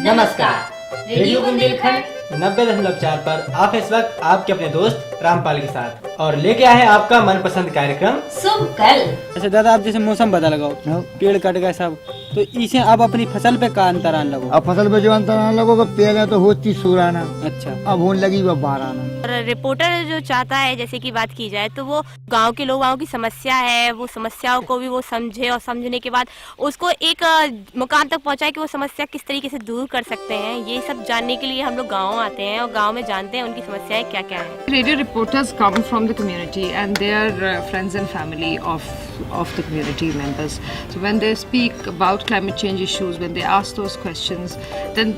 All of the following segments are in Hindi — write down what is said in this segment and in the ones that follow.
नमस्कार। रेडियो बुंदेलखंड 90.4 पर आप इस वक्त आपके अपने दोस्त रामपाल के साथ और लेके आए हैं आपका मनपसंद कार्यक्रम शुभ कल। अच्छा दादा, आप जैसे मौसम बदल गो, पेड़ कट गए सब, तो इसे आप अपनी फसल पे का अंतराल लगो? अब फसल पे जो अंतराल लगोगा, पहले तो होती सुराना, अच्छा अब होने लगी वो बाराना। और रिपोर्टर जो चाहता है, जैसे कि बात की जाए तो वो गांव के लोगों की समस्या है, वो समस्याओं को भी वो समझे और समझने के बाद उसको एक मुकाम तक पहुंचाए कि वो समस्या किस तरीके से दूर कर सकते हैं। ये सब जानने के लिए हम लोग गाँव आते हैं और गाँव में जानते हैं उनकी समस्याएं क्या क्या है। Radio reporters come from the community and they are friends and family of the community members. So when they speak about climate change issues, when they ask those questions, then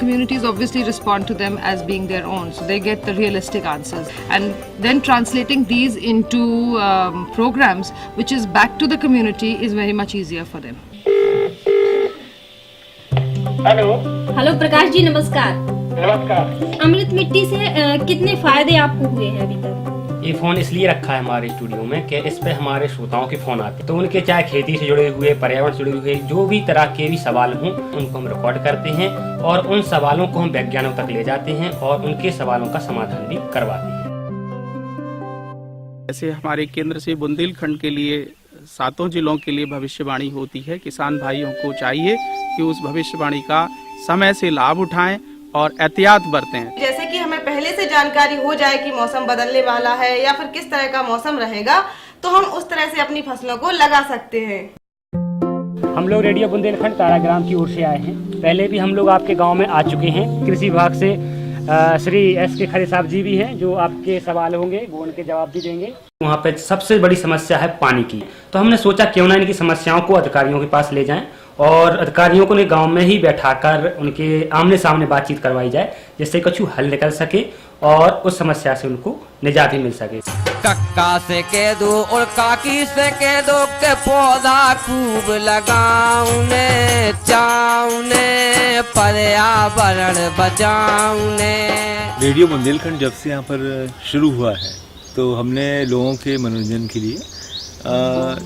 communities obviously respond to them as being their own. So they get the realistic answers. And then translating these into programs which is back to the community is very much easier for them. Hello Prakash ji, नमस्कार। नमस्कार। अमृत मिट्टी से कितने फायदे आपको हुए हैं अभी तक? ये फोन इसलिए रखा है हमारे स्टूडियो में कि इस पे हमारे श्रोताओं के फोन आते हैं, तो उनके चाहे खेती से जुड़े हुए, पर्यावरण से जुड़े हुए जो भी तरह के भी सवाल हों, उनको हम रिकॉर्ड करते हैं और उन सवालों को हम वैज्ञानिकों तक ले जाते हैं और उनके सवालों का समाधान भी करवाते हैं। ऐसे हमारे केंद्र से बुंदेलखंड के लिए 7 जिलों के लिए भविष्यवाणी होती है। किसान भाइयों को चाहिए कि उस भविष्यवाणी का समय से लाभ उठाएं और एहतियात बरतें। जैसे कि हमें पहले से जानकारी हो जाए कि मौसम बदलने वाला है या फिर किस तरह का मौसम रहेगा, तो हम उस तरह से अपनी फसलों को लगा सकते हैं। हम लोग रेडियो बुंदेलखंड ताराग्राम की ओर से आए हैं। पहले भी हम लोग आपके गाँव में आ चुके हैं। कृषि विभाग से श्री S.K. खरे साहब जी भी हैं जो आपके सवाल होंगे वो उनके जवाब भी देंगे। वहाँ पे सबसे बड़ी समस्या है पानी की, तो हमने सोचा क्यों ना इनकी समस्याओं को अधिकारियों के पास ले जाएं और अधिकारियों को गांव में ही बैठाकर उनके आमने सामने बातचीत करवाई जाए, जिससे कुछ हल निकल सके और उस समस्या से उनको निजात भी मिल सके। कक्का से कह दो और काकी से कह दो के पौधा खूब लगाऊने, चाऊने, पर्यावरण बचाऊने। रेडियो बुंदेलखंड जब से यहाँ पर शुरू हुआ है तो हमने लोगों के मनोरंजन के लिए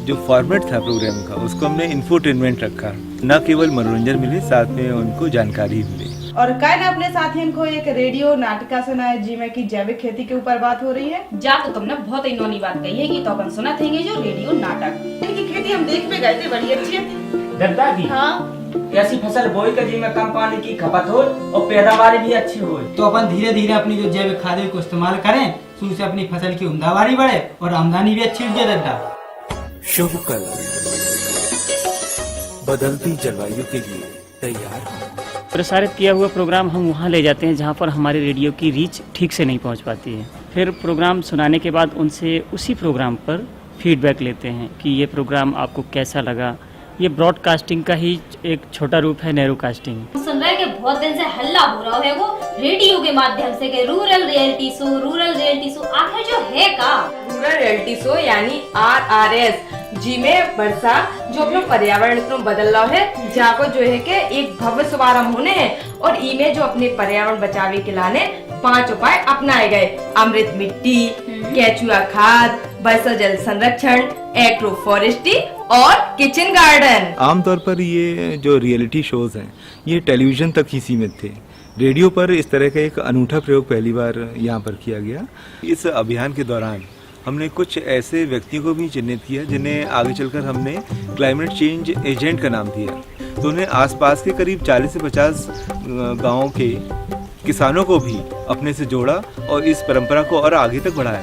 जो फॉर्मेट था प्रोग्राम का, उसको हमने इंफोटेनमेंट रखा। न केवल मनोरंजन मिले, साथ में उनको जानकारी मिले। और काय ने अपने साथियों को एक रेडियो नाटिका सुनाया जिसमें की जैविक खेती के ऊपर बात हो रही है। जा तो तुमने बहुत ही नौनी बात कही है कि तो अपन सुना थे जो रेडियो नाटक। इनकी खेती हम देख पे गए थे, बड़ी अच्छी थी। दद्दा जी, हाँ, ऐसी फसल बोई कर जिसमें कम पानी की खपत हो और पैदावार भी अच्छी हो, तो अपन धीरे धीरे अपनी जो जैविक खादों को इस्तेमाल करें, तो उससे अपनी फसल की उम्दावारी बढ़े और आमदनी भी अच्छी हो जाए। दद्दा, शुभ कल बदलती जलवायु के लिए तैयार। प्रसारित किया हुआ प्रोग्राम हम वहाँ ले जाते हैं जहाँ पर हमारे रेडियो की रीच ठीक से नहीं पहुँच पाती है। फिर प्रोग्राम सुनाने के बाद उनसे उसी प्रोग्राम पर फीडबैक लेते हैं कि ये प्रोग्राम आपको कैसा लगा। ये ब्रॉडकास्टिंग का ही एक छोटा रूप है, नैरो कास्टिंग। सुन रहे कि बहुत दिन से हल्ला हो रहा है वो रेडियो के माध्यम से कि रूरल रियलिटी शो आखिर जो है का रूरल रियलिटी शो यानी RRS जी में वर्षा जो अपना पर्यावरण इतना बदल रहा है, जहाँ को जो है कि एक भव्य शुभारंभ होने हैं और इमे जो अपने पर्यावरण बचावे के लाने 5 उपाय अपनाए गए। अमृत मिट्टी, केचुआ खाद, वर्षा जल संरक्षण, एग्रो फॉरेस्ट्री और किचन गार्डन। आमतौर पर ये जो रियलिटी शोज हैं ये टेलीविजन तक ही सीमित थे। रेडियो पर इस तरह का एक अनूठा प्रयोग पहली बार यहाँ पर किया गया। इस अभियान के दौरान हमने कुछ ऐसे व्यक्तियों को भी चिन्हित किया जिन्हें आगे चलकर हमने क्लाइमेट चेंज एजेंट का नाम दिया। तो उन्हें आसपास के करीब 40 से 50 गाँवों के किसानों को भी अपने से जोड़ा और इस परंपरा को और आगे तक बढ़ाया।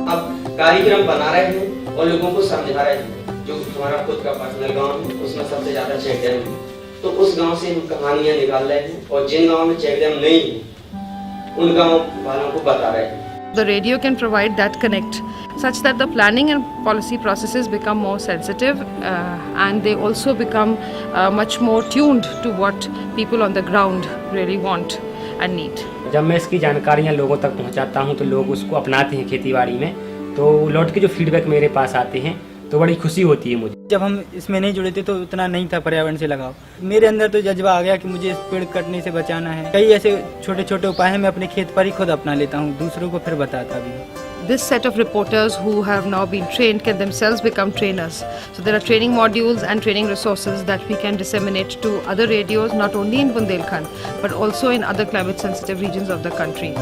अब कार्यक्रम बना रहे हैं और लोगों को समझा रहे हैं। जो हमारा खुद का पर्सनल गांव है उसमें सबसे ज्यादा चेक डैम है, तो उस गांव से हम कहानियां निकाल रहे हैं और जिन गांव में चेक डैम नहीं है उन गांव वालों को बता रहे हैं। The radio can provide that connect such that the planning and policy processes become more sensitive and they also become much more tuned to what people on the ground really want and need. जब मैं इसकी जानकारियाँ लोगों तक पहुँचाता हूँ तो लोग उसको अपनाते हैं खेतीबाड़ी में, तो लौट के जो फीडबैक मेरे पास आते हैं तो बड़ी खुशी होती है मुझे। जब हम इसमें नहीं जुड़े थे तो उतना नहीं था पर्यावरण से लगाव। मेरे अंदर तो जज्बा आ गया कि मुझे इस पेड़ कटने से बचाना है। कई ऐसे छोटे छोटे उपाय मैं अपने खेत पर ही खुद अपना लेता हूँ, दूसरों को फिर बताता भी हूँ। this set of reporters who have now been trained can themselves become trainers. So there are training modules and training resources that we can disseminate to other radios, not only in Bundelkhand but also in other climate sensitive regions of the country.